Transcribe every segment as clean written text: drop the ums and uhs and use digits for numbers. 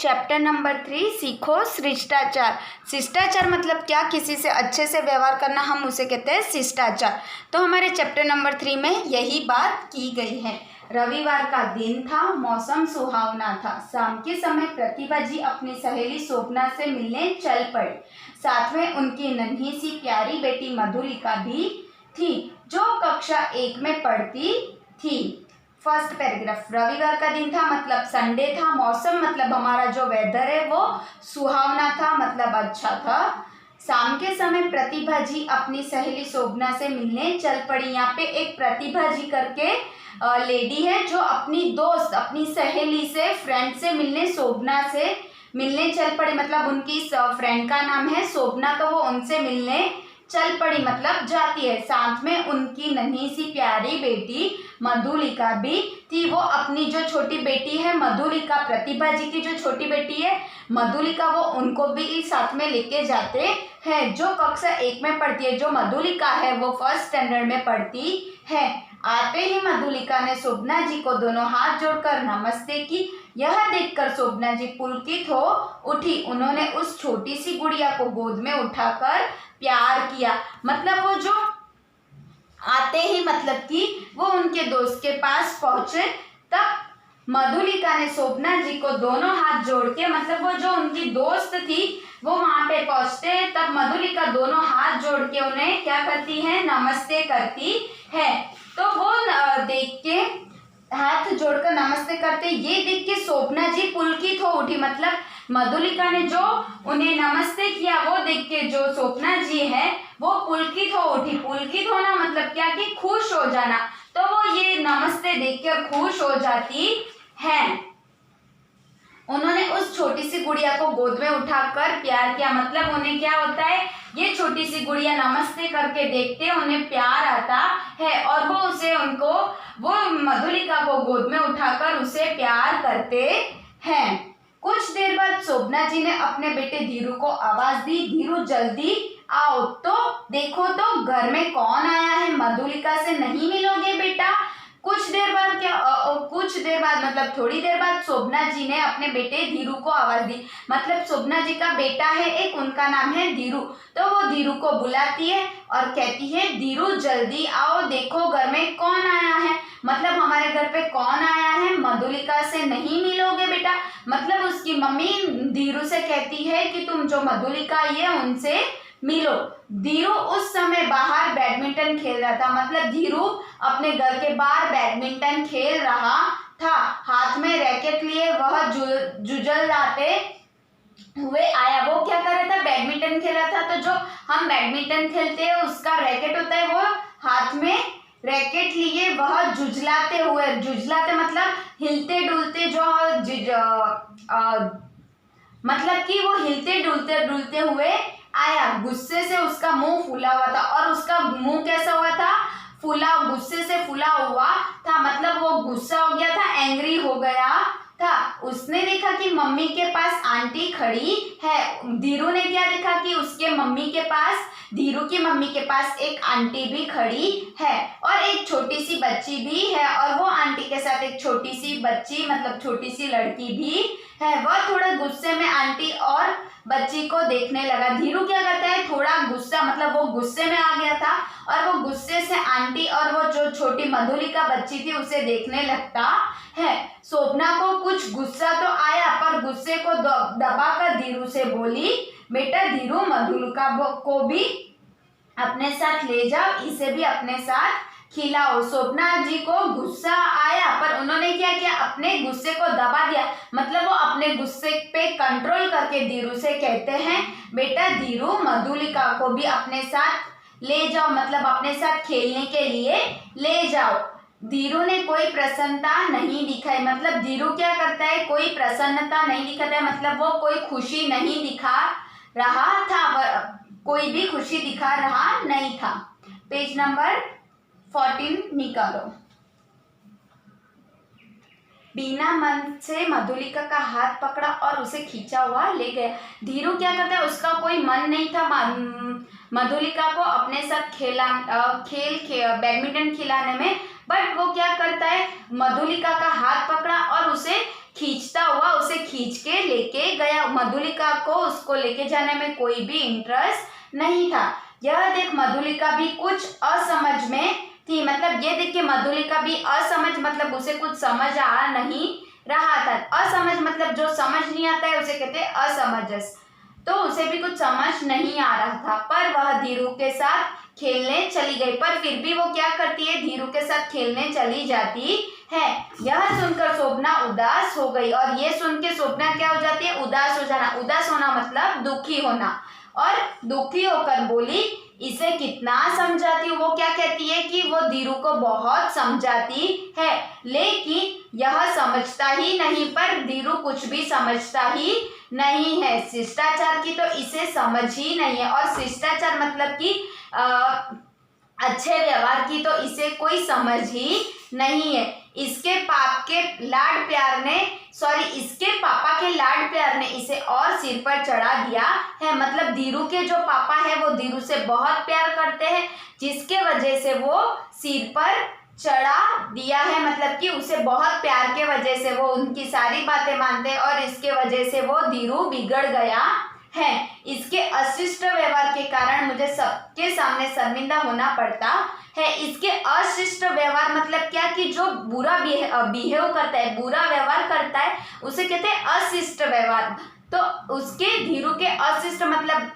Chapter number 3 सीखो शिष्टाचार। शिष्टाचार मतलब क्या? किसी से अच्छे से व्यवहार करना, हम उसे कहते हैं शिष्टाचार। तो हमारे चैप्टर नंबर 3 में यही बात की गई है। रविवार का दिन था, मौसम सुहावना था। शाम के समय प्रतिभा जी अपनी सहेली शोभना से मिलने चल पड़ी। साथ में उनकी नन्ही सी प्यारी बेटी मधुलिका भी थी, जो कक्षा 1 में पढ़ती थी। फर्स्ट पैराग्राफ, रविवार का दिन था मतलब संडे था। मौसम मतलब हमारा जो वेदर है वो सुहावना था, मतलब अच्छा था। शाम के समय प्रतिभा जी अपनी सहेली शोभना से मिलने चल पड़ी। यहाँ पे एक प्रतिभा जी करके लेडी है जो अपनी दोस्त, अपनी सहेली से, फ्रेंड से मिलने, शोभना से मिलने चल पड़ी। मतलब उनकी फ्रेंड का नाम है शोभना, तो वो उनसे मिलने चल पड़ी मतलब जाती है। साथ में उनकी नन्ही सी प्यारी बेटी मधुलिका भी थी। वो अपनी जो छोटी बेटी है मधुलिका, प्रतिभा जी की जो छोटी बेटी है मधुलिका, वो उनको भी साथ में लेके जाते हैं, जो कक्षा 1 में पढ़ती है। जो मधुलिका है वो फर्स्ट स्टैंडर्ड में पढ़ती है। आते ही मधुलिका ने शोभना जी को दोनों हाथ जोड़कर नमस्ते की। यह देखकर शोभना जी पुलकित हो उठी। उन्होंने उस छोटी सी गुड़िया को गोद में उठाकर प्यार किया। मतलब वो जो आते ही मतलब कि वो उनके दोस्त के पास पहुंचे, तब मधुलिका ने शोभना जी को दोनों हाथ जोड़ के, मतलब वो जो उनकी दोस्त थी वो वहां पे पहुंचते हैं, तब मधुलिका दोनों हाथ जोड़ के उन्हें क्या करती है? नमस्ते करती है। तो वो देख के, हाथ जोड़कर नमस्ते करते, ये देख के शोभना जी पुलकित हो उठी। मतलब मधुलिका ने जो उन्हें नमस्ते किया वो देख के जो शोभना जी है वो पुलकित हो उठी। पुलकित होना मतलब क्या कि खुश हो जाना। तो वो ये नमस्ते देखकर खुश हो जाती है। उन्होंने उस छोटी सी गुड़िया को गोद में उठाकर प्यार किया। मतलब उन्हें क्या होता है, ये छोटी सी गुड़िया नमस्ते करके देखते उन्हें प्यार आता है, और वो मधुलिका को गोद में उठाकर उसे प्यार करते हैं। कुछ देर बाद शोभना जी ने अपने बेटे धीरू को आवाज दी, धीरू जल्दी आओ। तो देखो तो घर में कौन आया है, मधुलिका से नहीं मिलोगे बेटा? कुछ देर बाद मतलब थोड़ी देर बाद शोभना जी ने अपने बेटे धीरू को आवाज दी। मतलब शोभना जी का बेटा है एक, उनका नाम है धीरू। तो वो धीरू को बुलाती है और कहती है, धीरू जल्दी आओ, देखो घर में कौन आया है। मतलब हमारे घर पे कौन आया है, मधुलिका से नहीं मिलोगे बेटा? मतलब उसकी मम्मी धीरू से कहती है कि तुम जो मधुलिका आई है उनसे मिलो। धीरू उस समय बाहर बैडमिंटन खेल रहा था। मतलब धीरू अपने घर के बाहर बैडमिंटन खेल रहा था। हाथ में रैकेट लिए वह जुझलाते हुए आया। वो क्या कर रहा था? बैडमिंटन खेल रहा था। तो जो हम बैडमिंटन खेलते हैं उसका रैकेट होता है, वो हाथ में रैकेट लिए वह जुझलाते मतलब हिलते डुलते, मतलब कि वो हिलते डुलते हुए आया। गुस्से से उसका मुंह फूला हुआ था। और उसका मुंह कैसा हुआ था? गुस्से से फूला हुआ था। मतलब वो गुस्सा हो गया था, एंग्री हो गया था। उसने देखा कि मम्मी के पास आंटी खड़ी है। धीरू ने क्या देखा कि धीरू की मम्मी के पास एक आंटी भी खड़ी है और एक छोटी सी बच्ची भी है, और वो आंटी के साथ एक छोटी सी बच्ची, मतलब छोटी सी लड़की भी है। वह थोड़ा गुस्से में आंटी और बच्ची को देखने लगा। धीरू क्या करता है? थोड़ा गुस्सा, मतलब वो गुस्से में आ गया था और वो गुस्से से आंटी और वो जो छोटी मधुलिका बच्ची थी उसे देखने लगता है। शोभना को कुछ गुस्सा तो आया, पर गुस्से को दबाकर धीरू से बोली, बेटा धीरू, मधुलिका को भी अपने साथ ले जाओ, इसे भी अपने साथ खिलाओ। शोभना जी को गुस्सा आया, पर उन्होंने क्या किया? अपने गुस्से को दबा दिया। मतलब वो अपने गुस्से पे कंट्रोल करके धीरू से कहते हैं, बेटा धीरू, मधुलिका को भी अपने साथ ले जाओ, मतलब अपने साथ खेलने के लिए ले जाओ। धीरू ने कोई प्रसन्नता नहीं दिखाई। मतलब धीरू क्या करता है? कोई प्रसन्नता नहीं दिखाता है। मतलब वो कोई खुशी नहीं दिखा रहा था, कोई भी खुशी दिखा रहा नहीं था। पेज नंबर 14 निकालो। बिना मन से मधुलिका का हाथ पकड़ा और उसे खींचा हुआ ले गया। धीरू क्या करता है? उसका कोई मन नहीं था मधुलिका को अपने साथ बैडमिंटन खिलाने में, बट वो क्या करता है? मधुलिका का हाथ पकड़ा और उसे खींचता हुआ उसे खींच के लेके गया। मधुलिका को उसको लेके जाने में कोई भी इंटरेस्ट नहीं था। यह देख मधुलिका भी कुछ असमझ में थी, मतलब ये देख के मधुलिका भी असमझ, मतलब उसे कुछ समझ आ नहीं रहा था। असमझ मतलब जो समझ नहीं आता है उसे कहते हैं असमंजस। तो उसे भी कुछ समझ नहीं आ रहा था, पर वह धीरू के साथ खेलने चली गई। पर फिर भी वो क्या करती है, धीरू के साथ खेलने चली जाती है। यह सुनकर शोभना उदास हो गई, और ये सुन के शोभना क्या हो जाती है, उदास हो जाना। उदास होना मतलब दुखी होना, और दुखी होकर बोली इसे कितना समझाती हूँ। वो क्या कहती है कि वो धीरू को बहुत समझाती है, लेकिन यह समझता ही नहीं। पर धीरू कुछ भी समझता ही नहीं है। शिष्टाचार की तो इसे समझ ही नहीं है, और शिष्टाचार मतलब कि अच्छे व्यवहार की तो इसे कोई समझ ही नहीं है। इसके इसके पापा के लाड प्यार ने इसे और सिर पर चढ़ा दिया है। मतलब धीरू के जो पापा है वो धीरू से बहुत प्यार करते हैं, जिसके वजह से वो सिर पर चढ़ा दिया है। मतलब कि उसे बहुत प्यार के वजह से वो उनकी सारी बातें मानते हैं, और इसके वजह से वो धीरू बिगड़ गया है। इसके अशिष्ट व्यवहार के कारण मुझे सबके सामने शर्मिंदा होना पड़ता है। इसके अशिष्ट व्यवहार मतलब क्या, कि जो बुरा बिहेव करता है, बुरा व्यवहार करता है, उसे कहते हैं अशिष्ट व्यवहार। तो उसके धीरू के अशिष्ट मतलब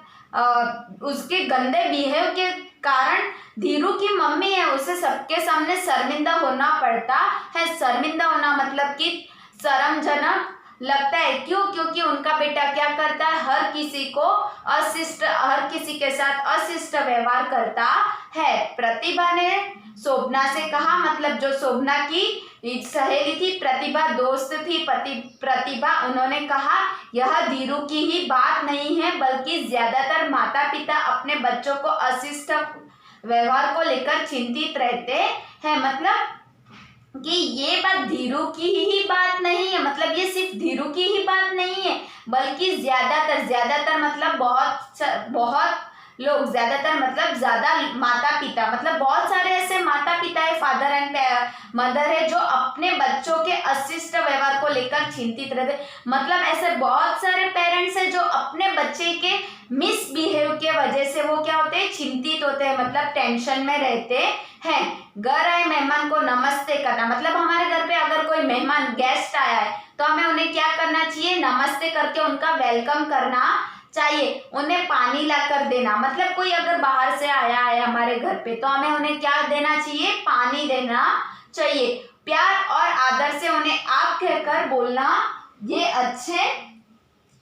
उसके गंदे बिहेव के कारण धीरू की मम्मी है उसे सबके सामने शर्मिंदा होना पड़ता है। शर्मिंदा होना मतलब कि शर्मजनक लगता है। क्यों? क्योंकि उनका बेटा क्या करता है, हर किसी के साथ अशिष्ट व्यवहार करता है। प्रतिभा ने शोभना से कहा, मतलब जो शोभना की सहेली थी, प्रतिभा दोस्त थी प्रतिभा, उन्होंने कहा यह धीरू की ही बात नहीं है, बल्कि ज्यादातर माता पिता अपने बच्चों को अशिष्ट व्यवहार को लेकर चिंतित रहते हैं। मतलब कि ये बात धीरू की ही बात नहीं है, मतलब ये सिर्फ धीरू की ही बात नहीं है, बल्कि ज्यादातर मतलब बहुत लोग, ज्यादातर मतलब ज्यादा माता पिता, मतलब बहुत सारे ऐसे माता पिता है, फादर एंड मदर है, जो अपने बच्चों के अशिष्ट व्यवहार को लेकर चिंतित रहते। मतलब ऐसे बहुत सारे पेरेंट्स है जो अपने बच्चे के मिसबिहेव के वजह से वो क्या होते हैं, चिंतित होते हैं, मतलब टेंशन में रहते हैं। घर आए मेहमान को नमस्ते करना, मतलब हमारे घर पे अगर कोई मेहमान गेस्ट आया है तो हमें उन्हें क्या करना चाहिए, नमस्ते करके उनका वेलकम करना चाहिए। उन्हें पानी ला कर देना, मतलब कोई अगर बाहर से आया है हमारे घर पे तो हमें उन्हें क्या देना चाहिए, पानी देना चाहिए। प्यार और आदर से उन्हें आप कहकर बोलना, ये अच्छे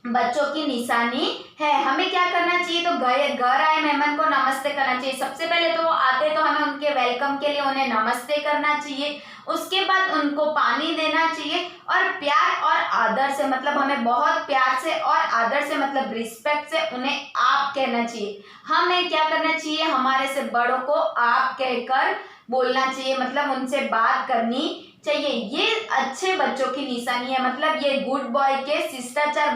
बच्चों की निशानी है। हमें क्या करना चाहिए, तो घर आए मेहमान को नमस्ते करना चाहिए। सबसे पहले तो वो आते तो हमें उनके वेलकम के लिए उन्हें नमस्ते करना चाहिए, उसके बाद उनको पानी देना चाहिए, और प्यार और आदर से मतलब हमें बहुत प्यार से और आदर से मतलब रिस्पेक्ट से उन्हें आप कहना चाहिए। हमें क्या करना चाहिए, हमारे से बड़ों को आप कहकर बोलना चाहिए, मतलब उनसे बात करनी चाहिए। ये अच्छे बच्चों की निशानी है, मतलब ये गुड बॉय के शिष्टाचार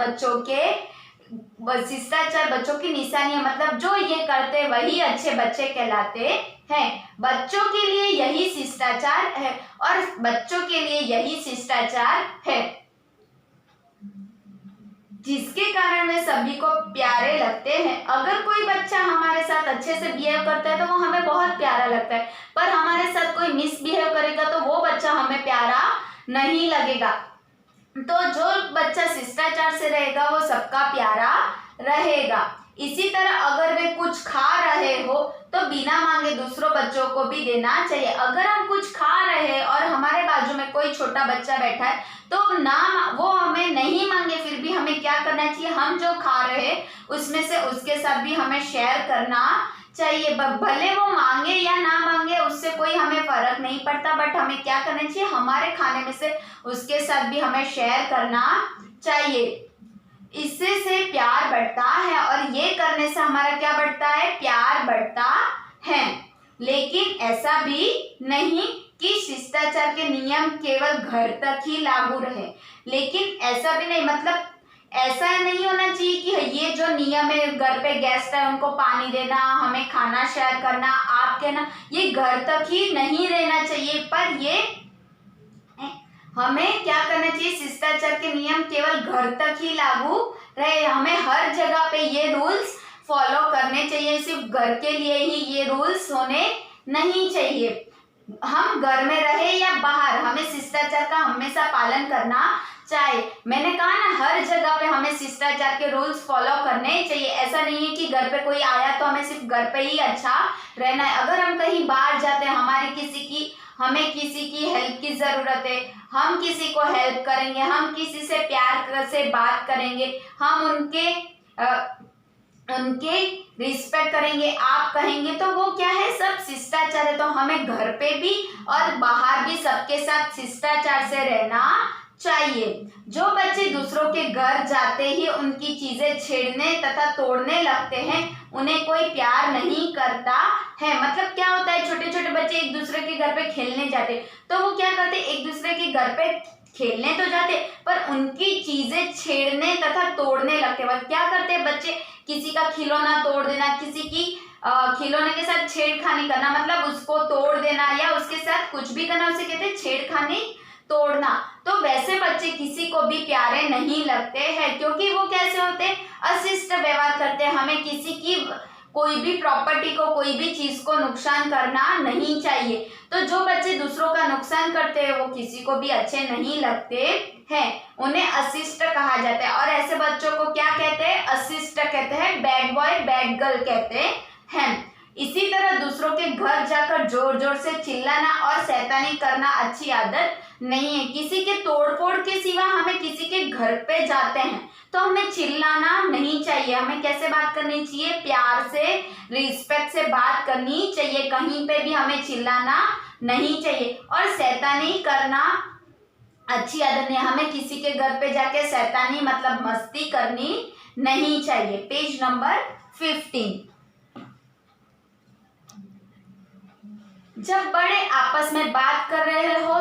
बच्चों की निशानी है। मतलब जो ये करते वही अच्छे बच्चे कहलाते हैं। बच्चों के लिए यही शिष्टाचार है, और बच्चों के लिए यही शिष्टाचार है जिसके कारण वे सभी को प्यारे लगते हैं। अगर कोई बच्चा हमारे साथ अच्छे से बिहेव करता है तो वो हमें बहुत प्यारा लगता है, पर हमारे साथ कोई मिसबिहेव करेगा तो वो बच्चा हमें प्यारा नहीं लगेगा। तो जो बच्चा शिष्टाचार से रहेगा वो सबका प्यारा रहेगा। इसी तरह अगर वे कुछ खा रहे हो तो बिना मांगे दूसरों बच्चों को भी देना चाहिए। अगर हम कुछ खा रहे हैं और हमारे बाजू में कोई छोटा बच्चा बैठा है तो वो हमें नहीं मांगे, फिर भी हमें क्या करना चाहिए, हम जो खा रहे हैं उसमें से उसके साथ भी हमें शेयर करना चाहिए। भले वो मांगे या ना मांगे उससे कोई हमें फर्क नहीं पड़ता, बट हमें क्या करना चाहिए, हमारे खाने में से उसके साथ भी हमें शेयर करना चाहिए। इससे से प्यार बढ़ता है, और ये करने से हमारा क्या बढ़ता है, प्यार बढ़ता है। लेकिन ऐसा भी नहीं कि शिष्टाचार के नियम केवल घर तक ही लागू रहे, लेकिन ऐसा भी नहीं, मतलब ऐसा नहीं होना चाहिए कि ये जो नियम है, घर पे गेस्ट है उनको पानी देना, हमें खाना शेयर करना, आप कहना, ये घर तक ही नहीं रहना चाहिए। पर ये हमें क्या करना चाहिए, शिष्टाचार के नियम केवल घर तक ही लागू रहे, हमें हर जगह पे ये रूल्स फॉलो करने चाहिए, सिर्फ घर के लिए ही ये रूल्स होने नहीं चाहिए। हम घर में रहे या बाहर, हमें शिष्टाचार का हमेशा पालन करना चाहिए। मैंने कहा ना, हर जगह पे हमें शिष्टाचार के रूल्स फॉलो करने चाहिए। ऐसा नहीं है कि घर पे कोई आया तो हमें सिर्फ घर पे ही अच्छा रहना है। अगर हम कहीं बाहर जाते हैं, हमें किसी की हेल्प की जरूरत है, हम किसी को हेल्प करेंगे, हम किसी से प्यार से बात करेंगे, हम उनके रिस्पेक्ट करेंगे, आप कहेंगे, तो वो क्या है, सब शिष्टाचार है। तो हमें घर पे भी और बाहर भी सबके साथ शिष्टाचार से रहना चाहिए। जो बच्चे दूसरों के घर जाते ही उनकी चीजें छेड़ने तथा तोड़ने लगते हैं, उन्हें कोई प्यार नहीं करता है। मतलब क्या होता है, छोटे छोटे बच्चे एक दूसरे के घर पे खेलने जाते, तो वो क्या करते, एक दूसरे के घर पे खेलने तो जाते पर उनकी चीजें छेड़ने तथा तोड़ने लगते। वह क्या करते बच्चे, किसी का खिलौना तोड़ देना, किसी की खिलौने के साथ छेड़खानी करना, मतलब उसको तोड़ देना या उसके साथ कुछ भी करना, उसे कहते हैं छेड़खानी, तोड़ना। तो वैसे बच्चे किसी को भी प्यारे नहीं लगते हैं, क्योंकि वो कैसे होते हैं, अशिष्ट व्यवहार करते हैं। हमें किसी की कोई भी प्रॉपर्टी को, कोई भी चीज को नुकसान करना नहीं चाहिए। तो जो बच्चे दूसरों का नुकसान करते हैं वो किसी को भी अच्छे नहीं लगते हैं, उन्हें अशिष्ट कहा जाता है। और ऐसे बच्चों को क्या कहते हैं, अशिष्ट कहते हैं, बैड बॉय बैड गर्ल कहते हैं। इसी तरह दूसरों के घर जाकर जोर जोर से चिल्लाना और शैतानी करना अच्छी आदत नहीं है। किसी के तोड़फोड़ के सिवा हमें किसी के घर पे जाते हैं तो हमें चिल्लाना नहीं चाहिए। हमें कैसे बात करनी चाहिए, प्यार से, रिस्पेक्ट से बात करनी चाहिए। कहीं पे भी हमें चिल्लाना नहीं चाहिए। और शैतानी करना अच्छी आदत नहीं, हमें किसी के घर पे जाके शैतानी मतलब मस्ती करनी नहीं चाहिए। Page number 15। जब बड़े आपस में बात कर रहे हो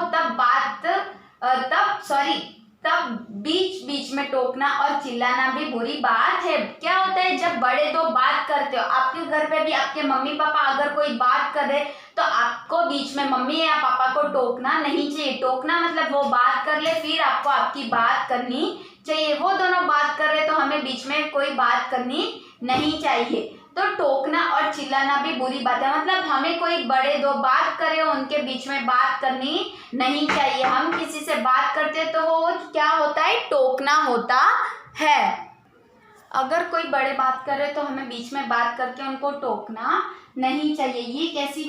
तब बीच बीच में टोकना और चिल्लाना भी बुरी बात है। क्या होता है, जब बड़े दो बात करते हो, आपके घर पे भी आपके मम्मी पापा अगर कोई बात कर रहे तो आपको बीच में मम्मी या पापा को टोकना नहीं चाहिए। टोकना मतलब वो बात कर ले फिर आपको आपकी बात करनी चाहिए। वो दोनों बात कर रहे तो हमें बीच में कोई बात करनी नहीं चाहिए। तो टोकना और चिल्लाना भी बुरी बात है, मतलब हमें कोई बड़े दो बात करे उनके बीच में बात करनी नहीं चाहिए। हम किसी से बात करते हैं तो वो क्या होता है, टोकना होता है। अगर कोई बड़े बात कर रहे तो हमें बीच में बात करके उनको टोकना नहीं चाहिए। ये कैसी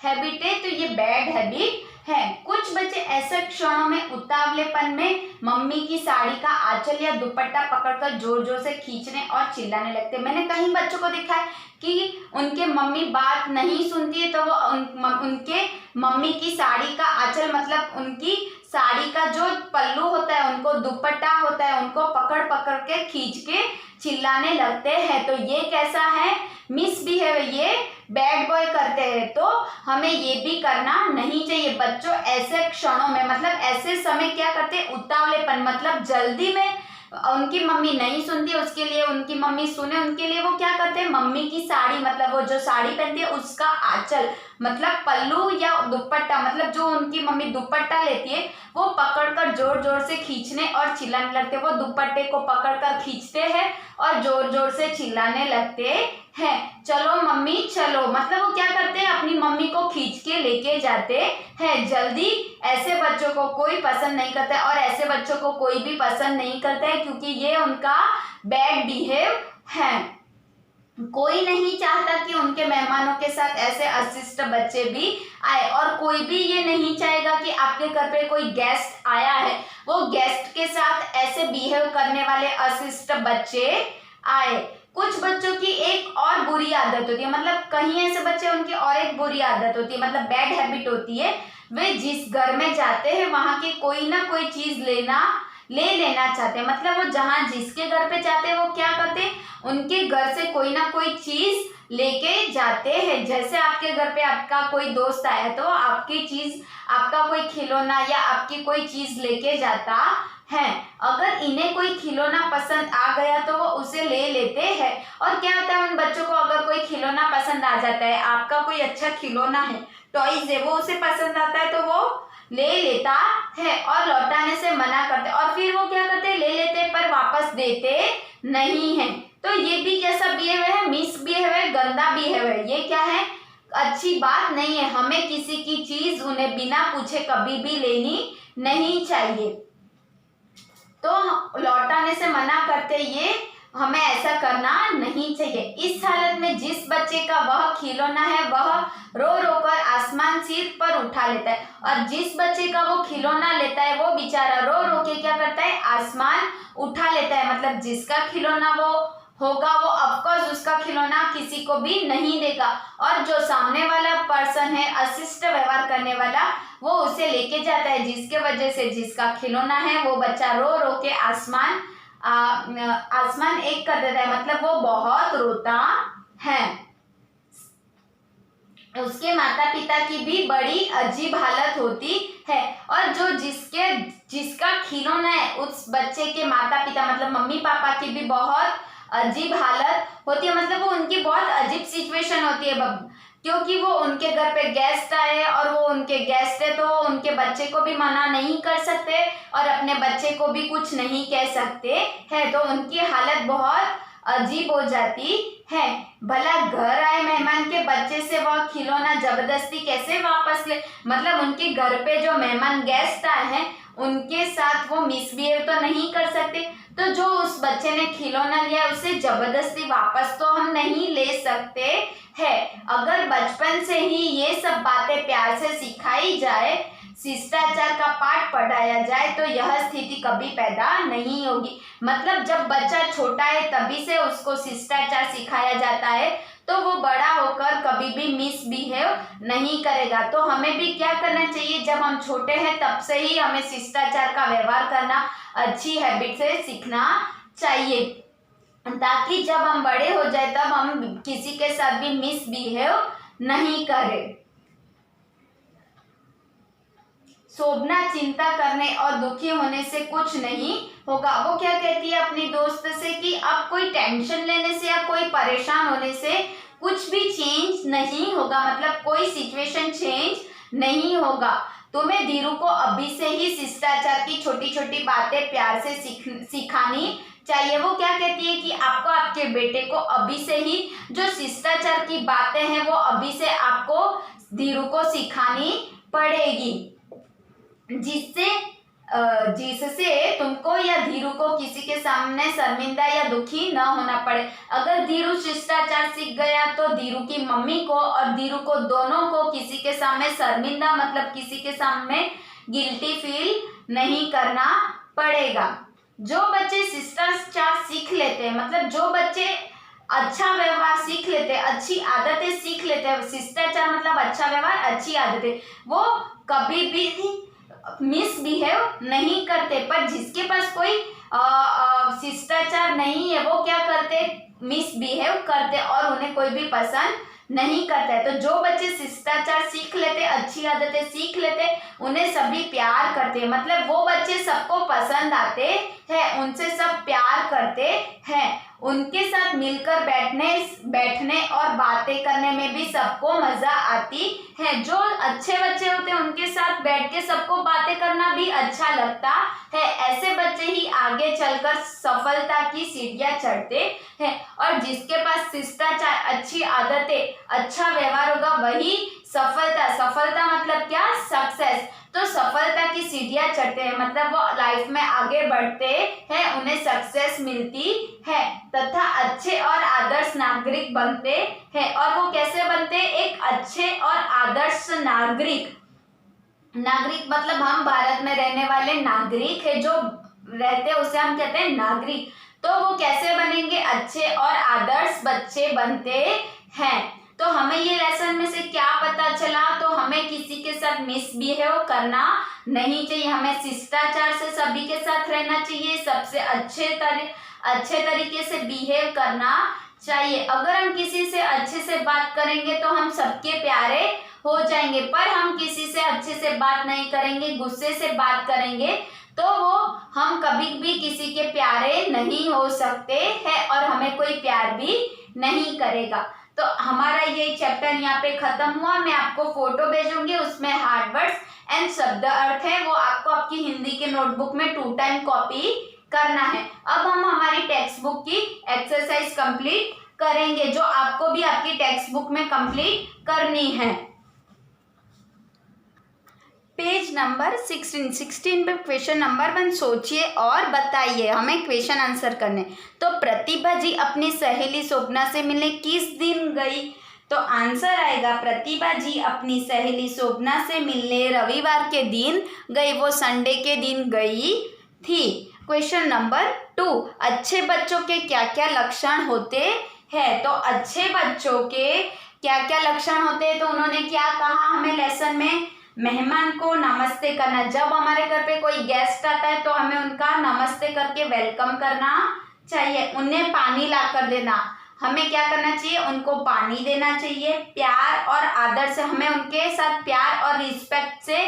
हैबिट है, तो ये बैड हैबिट है। कुछ बच्चे ऐसे क्षणों में उतावलेपन में मम्मी की साड़ी का आंचल या दुपट्टा पकड़कर जोर जोर से खींचने और चिल्लाने लगते। मैंने कई बच्चों को देखा है कि उनके मम्मी बात नहीं सुनती है तो वो उनके मम्मी की साड़ी का आंचल मतलब उनकी साड़ी का जो पल्लू होता है, उनको दुपट्टा होता है, उनको पकड़ पकड़ के खींच के चिल्लाने लगते हैं। तो ये कैसा है, मिसबिहेव, ये बैड बॉय करते हैं। तो हमें ये भी करना नहीं चाहिए। बच्चों ऐसे क्षणों में मतलब ऐसे समय क्या करते हैं, उतावलेपन मतलब जल्दी में उनकी मम्मी नहीं सुनती, उसके लिए उनकी मम्मी सुने, उनके लिए वो क्या करते हैं, मम्मी की साड़ी मतलब वो जो साड़ी पहनती है उसका आंचल मतलब पल्लू या दुपट्टा मतलब जो उनकी मम्मी दुपट्टा लेती है वो पकड़कर जोर जोर से खींचने और चिल्लाने लगते हैं। वो दुपट्टे को पकड़कर खींचते हैं और जोर जोर से चिल्लाने लगते हैं, चलो मम्मी चलो, मतलब वो क्या करते हैं, अपनी मम्मी को खींच के लेके जाते हैं जल्दी। ऐसे बच्चों को कोई पसंद नहीं करता है और ऐसे बच्चों को कोई भी पसंद नहीं करता है, क्योंकि ये उनका बैड बिहेव है। कोई नहीं चाहता कि उनके मेहमानों के साथ ऐसे अशिष्ट बच्चे भी आए, और कोई भी ये नहीं चाहेगा कि आपके घर पे कोई गेस्ट आया है वो गेस्ट के साथ ऐसे बिहेव करने वाले अशिष्ट बच्चे आए। कुछ बच्चों की एक और बुरी आदत होती है, मतलब कहीं ऐसे बच्चे उनकी और एक बुरी आदत होती है मतलब बैड हैबिट होती है, वे जिस घर में जाते हैं वहां की कोई ना कोई चीज ले लेना चाहते हैं। मतलब वो जहाँ जिसके घर पे जाते हैं वो क्या करते हैं, उनके घर से कोई ना कोई चीज लेके जाते हैं। जैसे आपके घर पे आपका कोई दोस्त आया तो आपकी चीज, आपका कोई खिलौना या आपकी कोई चीज लेके जाता है। अगर इन्हें कोई खिलौना पसंद आ गया तो वो उसे ले लेते हैं। और क्या होता है, उन बच्चों को अगर कोई खिलौना पसंद आ जाता है, आपका कोई अच्छा खिलौना है, टॉयज है, वो उसे पसंद आता है तो वो ले लेता है और लौटाने से मना करते, और फिर वो क्या करते, ले लेते पर वापस देते नहीं है। तो ये भी कैसा बिहेवियर है, मिस बिहेवियर है, गंदा बिहेवियर। ये क्या है, अच्छी बात नहीं है। हमें किसी की चीज उन्हें बिना पूछे कभी भी लेनी नहीं चाहिए। तो लौटाने से मना करते, ये हमें ऐसा करना नहीं चाहिए। इस हालत में जिस बच्चे का वह खिलौना है वह रो रो कर आसमान सिर पर उठा लेता है, और जिस बच्चे का वो खिलौना लेता है वो बेचारा रो रो के क्या करता है, आसमान उठा लेता है। मतलब जिसका खिलौना वो होगा वो ऑफकोर्स उसका खिलौना किसी को भी नहीं देगा, और जो सामने वाला पर्सन है, अशिष्ट व्यवहार करने वाला, वो उसे लेके जाता है, जिसके वजह से जिसका खिलौना है वो बच्चा रो रो के आसमान एक कर देता है। मतलब वो बहुत रोता है। उसके माता पिता की भी बड़ी अजीब हालत होती है, और जो जिसका खिलौना है उस बच्चे के माता पिता मतलब मम्मी पापा की भी बहुत अजीब हालत होती है। मतलब वो उनकी बहुत अजीब सिचुएशन होती है, क्योंकि वो उनके घर पे गेस्ट आए और वो उनके गेस्ट है, तो उनके बच्चे को भी मना नहीं कर सकते और अपने बच्चे को भी कुछ नहीं कह सकते हैं। तो उनकी हालत बहुत अजीब हो जाती है। भला घर आए मेहमान के बच्चे से वह खिलौना जबरदस्ती कैसे वापस ले, मतलब उनके घर पे जो मेहमान गेस्ट आए हैं उनके साथ वो मिसबिहेव तो नहीं कर सकते। तो जो उस बच्चे ने खिलौना लिया उसे जबरदस्ती वापस तो हम नहीं ले सकते हैं। अगर बचपन से ही ये सब बातें प्यार से सिखाई जाए, शिष्टाचार का पाठ पढ़ाया जाए, तो यह स्थिति कभी पैदा नहीं होगी। मतलब जब बच्चा छोटा है तभी से उसको शिष्टाचार सिखाया जाता है, तो वो बड़ा होकर कभी भी मिसबिहेव नहीं करेगा। तो हमें भी क्या करना चाहिए, जब हम छोटे हैं तब से ही हमें शिष्टाचार का व्यवहार करना, अच्छी हैबिट से सीखना चाहिए, ताकि जब हम बड़े हो जाए तब हम किसी के साथ भी मिसबिहेव नहीं करें। शोभना चिंता करने और दुखी होने से कुछ नहीं होगा। वो क्या कहती है अपनी दोस्त से कि अब कोई टेंशन लेने से या कोई परेशान होने से कुछ भी चेंज नहीं होगा, मतलब कोई सिचुएशन चेंज नहीं होगा। तुम्हें धीरू को अभी से ही शिष्टाचार की छोटी छोटी बातें प्यार से सिखानी चाहिए। वो क्या कहती है कि आपको आपके बेटे को अभी से ही जो शिष्टाचार की बातें हैं वो अभी से आपको धीरू को सिखानी पड़ेगी, जिससे तुमको या धीरू को किसी के सामने शर्मिंदा या दुखी न होना पड़े। अगर धीरू शिष्टाचार सीख गया तो धीरू की मम्मी को और धीरू को दोनों को किसी के सामने शर्मिंदा मतलब किसी के सामने गिल्टी फील नहीं करना पड़ेगा। जो बच्चे शिष्टाचार सीख लेते हैं, मतलब जो बच्चे अच्छा व्यवहार सीख लेते हैं, अच्छी आदतें सीख लेते हैं, शिष्टाचार मतलब अच्छा व्यवहार, अच्छी आदतें, वो कभी भी मिसबिहेव नहीं करते। पर जिसके पास कोई शिष्टाचार नहीं है वो क्या करते, मिसबिहेव करते और उन्हें कोई भी पसंद नहीं करता है। तो जो बच्चे शिष्टाचार सीख लेते, अच्छी आदतें सीख लेते, उन्हें सभी प्यार करते हैं, मतलब वो बच्चे सबको पसंद आते हैं, उनसे सब प्यार करते हैं, उनके साथ मिलकर बैठने और बातें करने में भी सबको मजा आती है। जो अच्छे बच्चे होते हैं उनके साथ बैठ के सबको बातें करना भी अच्छा लगता है। ऐसे बच्चे ही आगे चलकर सफलता की सीढ़ियां चढ़ते हैं, और जिसके पास शिष्टाचार, अच्छी आदतें, अच्छा व्यवहार होगा वही सफलता मतलब क्या, सक्सेस। तो सफलता की सीढ़ियां चढ़ते हैं, मतलब वो लाइफ में आगे बढ़ते हैं, उन्हें सक्सेस मिलती है तथा अच्छे और आदर्श नागरिक बनते हैं। और वो कैसे बनते हैं, एक अच्छे और आदर्श नागरिक मतलब हम भारत में रहने वाले नागरिक है, जो रहते हैं उसे हम कहते हैं नागरिक। तो वो कैसे बनेंगे, अच्छे और आदर्श बच्चे बनते हैं। तो हमें ये लेसन में से क्या पता चला, तो हमें किसी के साथ मिसबिहेव करना नहीं चाहिए, हमें शिष्टाचार से सभी के साथ रहना चाहिए, सबसे अच्छे तरीके से बिहेव करना चाहिए। अगर हम किसी से अच्छे से बात करेंगे तो हम सबके प्यारे हो जाएंगे, पर हम किसी से अच्छे से बात नहीं करेंगे, गुस्से से बात करेंगे, तो वो हम कभी भी किसी के प्यारे नहीं हो सकते हैं और हमें कोई प्यार भी नहीं करेगा। तो हमारा ये चैप्टर यहाँ पे खत्म हुआ। मैं आपको फोटो भेजूंगी, उसमें हार्ड वर्ड्स एंड शब्द अर्थ है, वो आपको आपकी हिंदी के नोटबुक में 2 टाइम कॉपी करना है। अब हम हमारी टेक्स्ट बुक की एक्सरसाइज कंप्लीट करेंगे, जो आपको भी आपकी टेक्स्ट बुक में कंप्लीट करनी है। पेज नंबर 16 पे क्वेश्चन नंबर 1 सोचिए और बताइए, हमें क्वेश्चन आंसर करने। तो प्रतिभा जी अपनी सहेली स्वप्ना से मिलने किस दिन गई? तो आंसर आएगा प्रतिभा जी अपनी सहेली स्वप्ना से मिलने रविवार के दिन गई, वो संडे के दिन गई थी। क्वेश्चन नंबर 2, अच्छे बच्चों के क्या क्या लक्षण होते हैं? तो अच्छे बच्चों के क्या क्या लक्षण होते हैं? तो उन्होंने क्या कहा हमें लेसन में? मेहमान को नमस्ते करना। जब हमारे घर पे कोई गेस्ट आता है तो हमें उनका नमस्ते करके वेलकम करना चाहिए। उन्हें पानी ला कर देना, हमें क्या करना चाहिए? उनको पानी देना चाहिए। प्यार और आदर से, हमें उनके साथ प्यार और रिस्पेक्ट से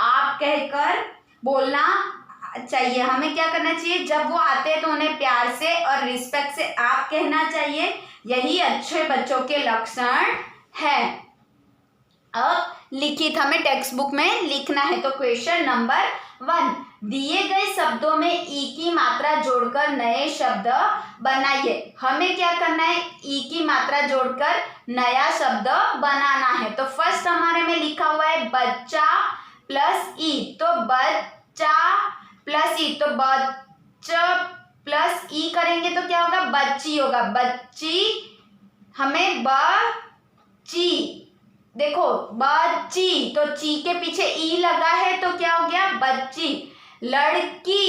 आप कहकर बोलना चाहिए। हमें क्या करना चाहिए? जब वो आते हैं तो उन्हें प्यार से और रिस्पेक्ट से आप कहना चाहिए। यही अच्छे बच्चों के लक्षण है। अब लिखित हमें टेक्स्ट बुक में लिखना है। तो क्वेश्चन नंबर 1, दिए गए शब्दों में ई की मात्रा जोड़कर नए शब्द बनाइए। हमें क्या करना है? ई की मात्रा जोड़कर नया शब्द बनाना है। तो फर्स्ट हमारे में लिखा हुआ है बच्चा प्लस ई, तो बच्चा प्लस ई, तो बच्चा प्लस ई करेंगे तो क्या होगा? बच्ची होगा। बच्ची, हमें बच्ची, देखो बच्ची, तो ची के पीछे ई लगा है तो क्या हो गया? बच्ची। लड़की,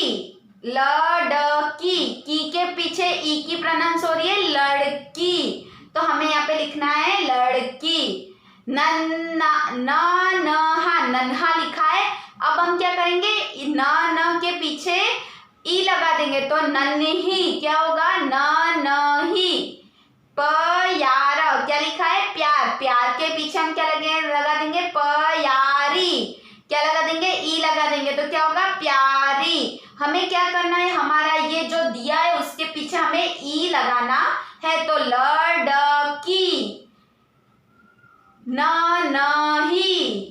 लड़की, की के पीछे ई की प्रोनाउंस हो रही है लड़की, तो हमें यहाँ पे लिखना है लड़की। नन्हा, नन्हा, नन्हा लिखा है। अब हम क्या करेंगे? न के पीछे ई लगा देंगे तो नन्ही, क्या होगा? नन्ही। प्यार, क्या लिखा है? प्यार, प्यार के पीछे हम क्या लगा देंगे? प्यारी, क्या लगा देंगे? ई लगा देंगे तो क्या होगा? प्यारी। हमें क्या करना है? हमारा ये जो दिया है उसके पीछे हमें ई लगाना है। तो लड़की, नन्ही,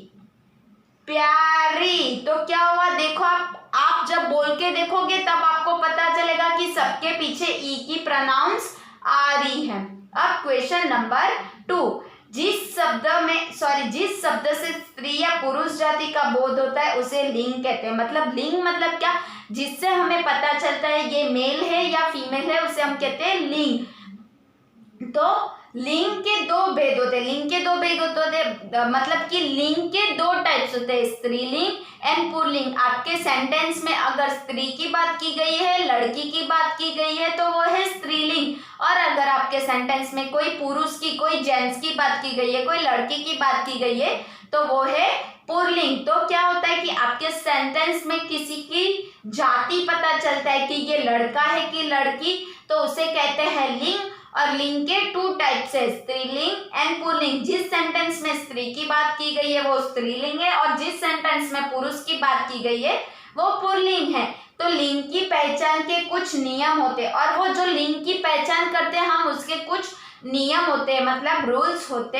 प्यारी, तो क्या हुआ? देखो आप जब बोल के देखोगे तब आपको पता चलेगा कि सबके पीछे ई की प्रोनाउंस आ रही है। अब क्वेश्चन नंबर 2, जिस शब्द से स्त्री या पुरुष जाति का बोध होता है उसे लिंग कहते हैं। मतलब लिंग मतलब क्या? जिससे हमें पता चलता है ये मेल है या फीमेल है, उसे हम कहते हैं लिंग। तो लिंग के 2 भेद होते हैं। लिंग के 2 भेद होते हैं, मतलब कि लिंग के 2 टाइप्स होते हैं, स्त्रीलिंग एंड पुल्लिंग। आपके सेंटेंस में अगर स्त्री की बात की गई है, लड़की की बात की गई है तो वो है स्त्रीलिंग, और अगर आपके सेंटेंस में कोई पुरुष की, कोई जेंट्स की बात की गई है, कोई लड़की की बात की गई है तो वो है पुल्लिंग। तो क्या होता है कि आपके सेंटेंस में किसी की जाति पता चलता है कि ये लड़का है कि लड़की, तो उसे कहते हैं लिंग। और लिंग के 2 टाइप्स है, स्त्रीलिंग एंड पुल्लिंग। जिस सेंटेंस में स्त्री की बात की गई है वो स्त्रीलिंग है, और जिस सेंटेंस में पुरुष की बात की गई है वो पुल्लिंग है। तो लिंग की पहचान के कुछ नियम होते हैं, और वो जो लिंग की पहचान करते हैं हम, उसके कुछ नियम होते हैं, मतलब रूल्स होते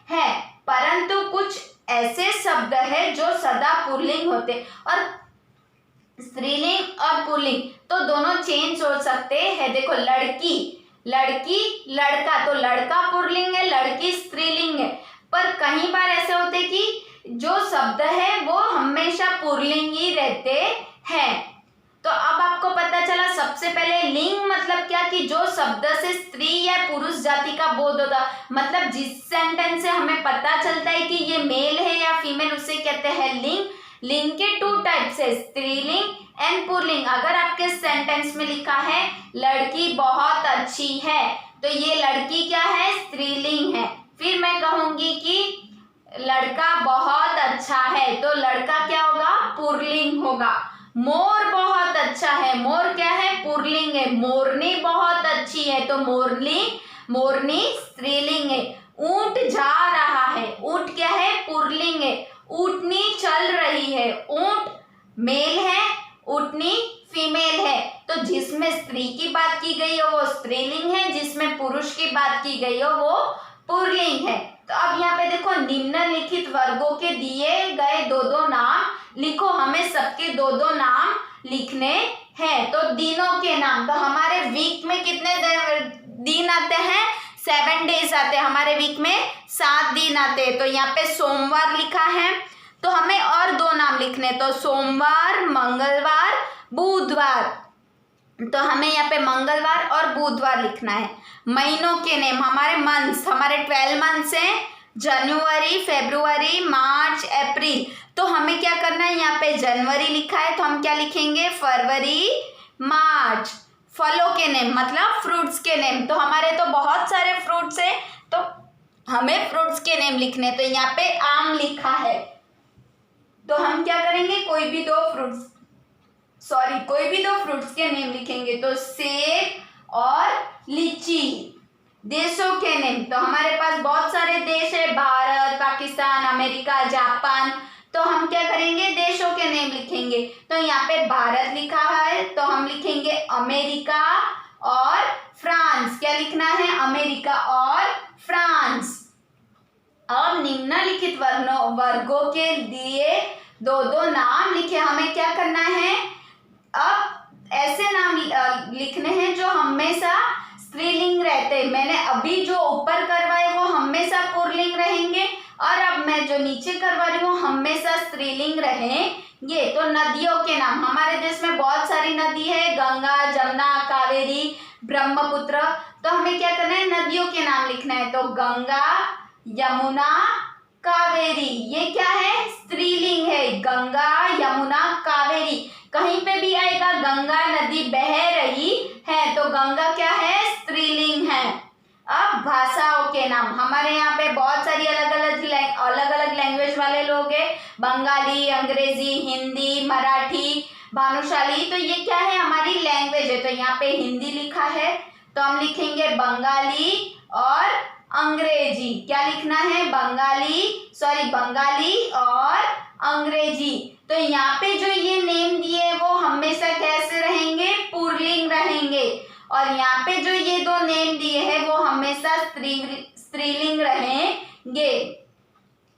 हैं। परंतु कुछ ऐसे शब्द है जो सदा पुल्लिंग होते, और स्त्रीलिंग और पुल्लिंग तो दोनों चेंज हो सकते हैं। देखो लड़की, लड़की, लड़का, तो लड़का पुल्लिंग है, लड़की स्त्रीलिंग है। पर कई बार ऐसे होते कि जो शब्द है वो हमेशा पुल्लिंग ही रहते हैं। तो अब आपको पता चला सबसे पहले लिंग मतलब क्या, कि जो शब्द से स्त्री या पुरुष जाति का बोध होता, मतलब जिस सेंटेंस से हमें पता चलता है कि ये मेल है या फीमेल, उसे कहते हैं लिंग। लिंग के 2 टाइप्स है, स्त्रीलिंग एंड पुल्लिंग। अगर आपके सेंटेंस में लिखा है लड़की बहुत अच्छी है, तो ये लड़की क्या है? स्त्रीलिंग है। फिर मैं कहूंगी कि लड़का बहुत अच्छा है, तो लड़का क्या होगा? पुल्लिंग होगा। मोर बहुत अच्छा है, मोर क्या है? पुल्लिंग है। मोरनी बहुत अच्छी है, तो मोरनी स्त्रीलिंग है। ऊंट जा रहा है, ऊंट क्या है? पुल्लिंग है। ऊंटनी चल रही है, ऊंट मेल है, ऊंटनी फीमेल है। तो जिसमें स्त्री की बात की गई हो वो स्त्रीलिंग है, जिसमें पुरुष की बात की गई हो वो पुल्लिंग है। तो अब यहाँ पे देखो, निम्नलिखित वर्गों के दिए गए दो दो नाम लिखो। हमें सबके दो दो नाम लिखने हैं। तो दिनों के नाम, तो हमारे वीक में कितने दिन आते हैं? 7 डेज आते हैं हमारे वीक में, 7 दिन आते हैं। तो यहाँ पे सोमवार लिखा है, तो हमें और दो नाम लिखने, तो सोमवार, मंगलवार, बुधवार। तो हमें यहाँ पे मंगलवार और बुधवार लिखना है। महीनों के नेम, हमारे मंथ्स, हमारे 12 मंथ्स हैं, जनवरी, फरवरी, मार्च, अप्रैल। तो हमें क्या करना है, यहाँ पे जनवरी लिखा है तो हम क्या लिखेंगे? फरवरी, मार्च। फलों के नेम मतलब फ्रूट्स के नेम, तो हमारे तो बहुत सारे फ्रूट्स हैं तो हमें फ्रूट्स के नेम लिखने। तो यहाँ पे आम लिखा है, तो हम क्या करेंगे? कोई भी दो फ्रूट्स के नेम लिखेंगे। तो सेब और लीची। देशों के नेम, तो हमारे पास बहुत सारे देश है, भारत, पाकिस्तान, अमेरिका, जापान। तो हम क्या करेंगे? देशों के नेम लिखेंगे। तो यहाँ पे भारत लिखा है तो हम लिखेंगे अमेरिका और फ्रांस। क्या लिखना है? अमेरिका और फ्रांस। अब निम्नलिखित वर्गों के दिए दो दो नाम लिखे। हमें क्या करना है? अब ऐसे नाम लिखने हैं जो हमेशा स्त्रीलिंग रहते। मैंने अभी जो ऊपर करवाए वो हमेशा पुल्लिंग रहेंगे और अब मैं जो नीचे करवा रही हूँ हमेशा स्त्रीलिंग रहेंगे। तो नदियों के नाम, हमारे देश में बहुत सारी नदी है, गंगा, जमुना, कावेरी, ब्रह्मपुत्र। तो हमें क्या करना है? नदियों के नाम लिखना है। तो गंगा, यमुना, कावेरी। ये क्या है? स्त्रीलिंग है। गंगा, यमुना, कावेरी। कहीं पे भी आएगा गंगा नदी बह रही है तो गंगा क्या है? स्त्रीलिंग है। अब भाषाओं के नाम, हमारे यहाँ पे बहुत सारी अलग अलग लैंग्वेज वाले लोग हैं, बंगाली, अंग्रेजी, हिंदी, मराठी, भानुशाली। तो ये क्या है? हमारी लैंग्वेज है। तो यहाँ पे हिंदी लिखा है तो हम लिखेंगे बंगाली और अंग्रेजी। क्या लिखना है? बंगाली और अंग्रेजी। तो यहाँ पे जो ये नेम दिए वो हमेशा कैसे रहेंगे? पुल्लिंग रहेंगे। और यहाँ पे जो ये दो नेम दिए हैं वो हमेशा स्त्रीलिंग रहेंगे।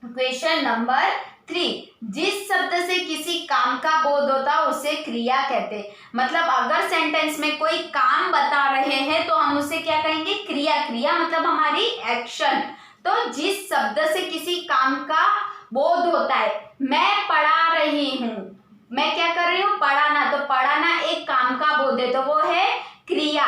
क्वेश्चन नंबर 3, जिस शब्द से किसी काम का बोध होता उसे क्रिया कहते। मतलब अगर सेंटेंस में कोई काम बता रहे हैं तो हम उसे क्या कहेंगे? क्रिया। क्रिया मतलब हमारी एक्शन। तो जिस शब्द से किसी काम का बोध होता है, मैं पढ़ा रही हूँ, मैं क्या कर रही हूँ? पढ़ाना। तो पढ़ाना एक काम का बोध है तो वो है क्रिया।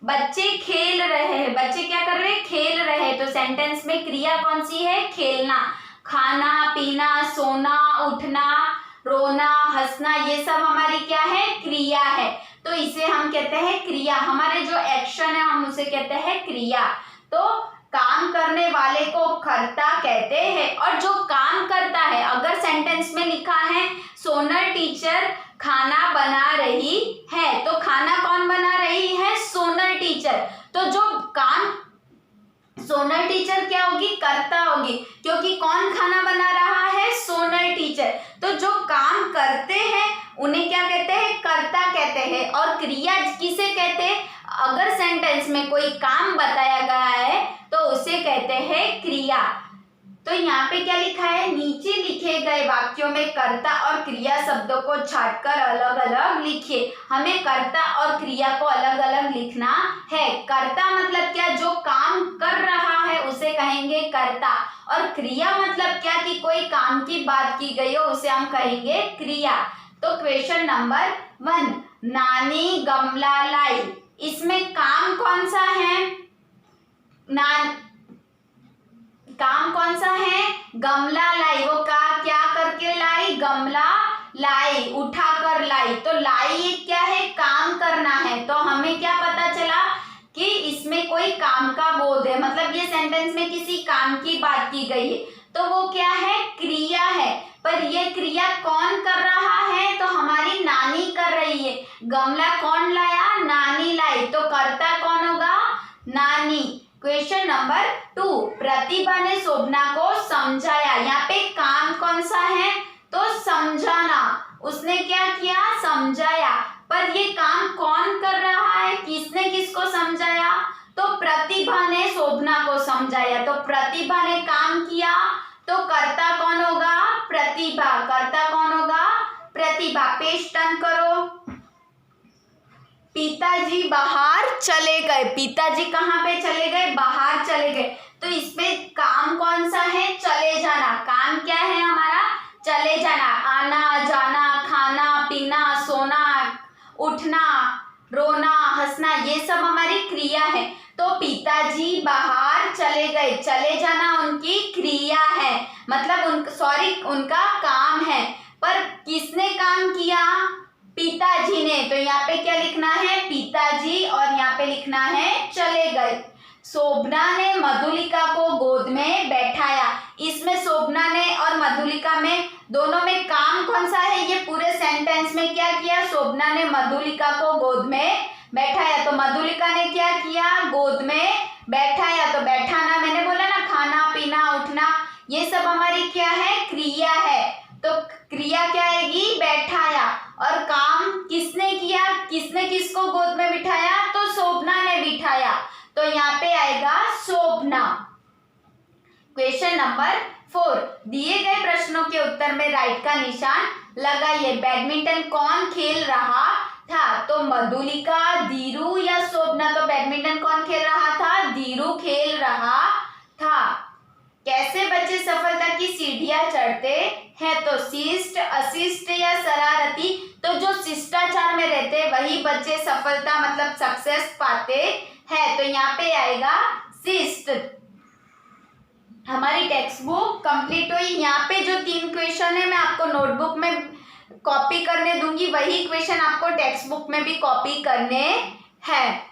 बच्चे खेल रहे हैं, बच्चे क्या कर रहे हैं? खेल रहे हैं। तो सेंटेंस में क्रिया कौन सी है? खेलना। खाना, पीना, सोना, उठना, रोना, हंसना, ये सब हमारी क्या है? क्रिया है। तो इसे हम कहते हैं क्रिया। हमारे जो एक्शन है हम उसे कहते हैं क्रिया। तो काम करने वाले को कर्ता कहते हैं। और जो काम करता है, अगर सेंटेंस में लिखा है सोनल टीचर खाना बना रही है, तो खाना कौन बना रही है? सोनल टीचर। तो जो काम, सोनल टीचर क्या होगी? कर्ता होगी, क्योंकि कौन खाना बना रहा है? सोनल टीचर। तो जो काम करते हैं उन्हें क्या कहते हैं? कर्ता कहते हैं। और क्रिया किसे कहते हैं? अगर सेंटेंस में कोई काम बताया गया है तो उसे कहते हैं क्रिया। तो यहाँ पे क्या लिखा है? नीचे लिखे गए वाक्यों में कर्ता और क्रिया शब्दों को छांटकर अलग अलग लिखिए। हमें कर्ता और क्रिया को अलग अलग लिखना है। कर्ता मतलब क्या? जो काम कर रहा है उसे कहेंगे कर्ता। और क्रिया मतलब क्या? कि कोई काम की बात की गई हो उसे हम कहेंगे क्रिया। तो क्वेश्चन नंबर 1, नानी गमला लाई। इसमें काम कौन सा है? काम कौन सा है? गमला लाई। वो क्या करके लाई? गमला लाई, उठा कर लाई। तो लाई क्या है? काम करना है। तो हमें क्या पता चला कि इसमें कोई काम का बोध है, मतलब ये सेंटेंस में किसी काम की बात की गई है। तो वो क्या है? क्रिया है। पर ये क्रिया कौन कर रहा है? तो हमारी नानी कर रही है। गमला कौन लाया? नानी लाई। तो कर्ता कौन होगा? नानी। क्वेश्चन नंबर 2, प्रतिभा ने शोभना को समझाया। यहाँ पे काम कौन सा है? तो समझाना। उसने क्या किया? समझाया। पर ये काम कौन कर रहा है? किसने किसको समझाया? तो प्रतिभा ने शोभना को समझाया। तो प्रतिभा ने काम किया, तो कर्ता कौन होगा? प्रतिभा। कर्ता कौन होगा? प्रतिभा। पेज टर्न करो। पिताजी बाहर चले गए। पिताजी कहाँ पे चले गए? बाहर चले गए। तो इसमें काम कौन सा है? चले जाना। काम क्या है हमारा? चले जाना। आना जाना, खाना पीना, सोना, उठना, रोना, हंसना, ये सब हमारी क्रिया है। तो पिताजी बाहर चले गए। चले जाना उनकी क्रिया है, मतलब उनका काम है। पर किसने काम किया? पिताजी ने। तो यहाँ पे क्या लिखना है? पिताजी, और यहाँ पे लिखना है चले गए। शोभना ने मधुलिका को गोद में बैठाया। इसमें शोभना ने और मधुलिका में दोनों में काम कौन सा है? ये पूरे सेंटेंस में क्या किया? शोभना ने मधुलिका को गोद में बैठाया। तो मधुलिका ने क्या किया? गोद में बैठाया। तो बैठाना मैंने बोला ना, खाना पीना उठना, ये सब हमारी क्या है? क्रिया है। तो क्रिया क्या आएगी? बैठाया। और काम किसने किया? किसने किसको गोद में बिठाया? तो शोभना ने बिठाया। तो यहाँ पे आएगा शोभना। क्वेश्चन नंबर 4, दिए गए प्रश्नों के उत्तर में राइट का निशान लगाइए। बैडमिंटन कौन खेल रहा था? तो मधुलिका, धीरू या शोभना? तो बैडमिंटन कौन खेल रहा था? धीरू खेल रहा था। कैसे बच्चे सफलता की सीढ़ियां चढ़ते हैं? तो शिष्ट, अशिष्ट या शरारती? तो जो शिष्टाचार में रहते वही बच्चे सफलता मतलब सक्सेस पाते हैं। तो यहाँ पे आएगा शिष्ट। हमारी टेक्स्ट बुक कंप्लीट हुई। यहाँ पे जो 3 क्वेश्चन है मैं आपको नोटबुक में कॉपी करने दूंगी, वही क्वेश्चन आपको टेक्स्ट बुक में भी कॉपी करने हैं।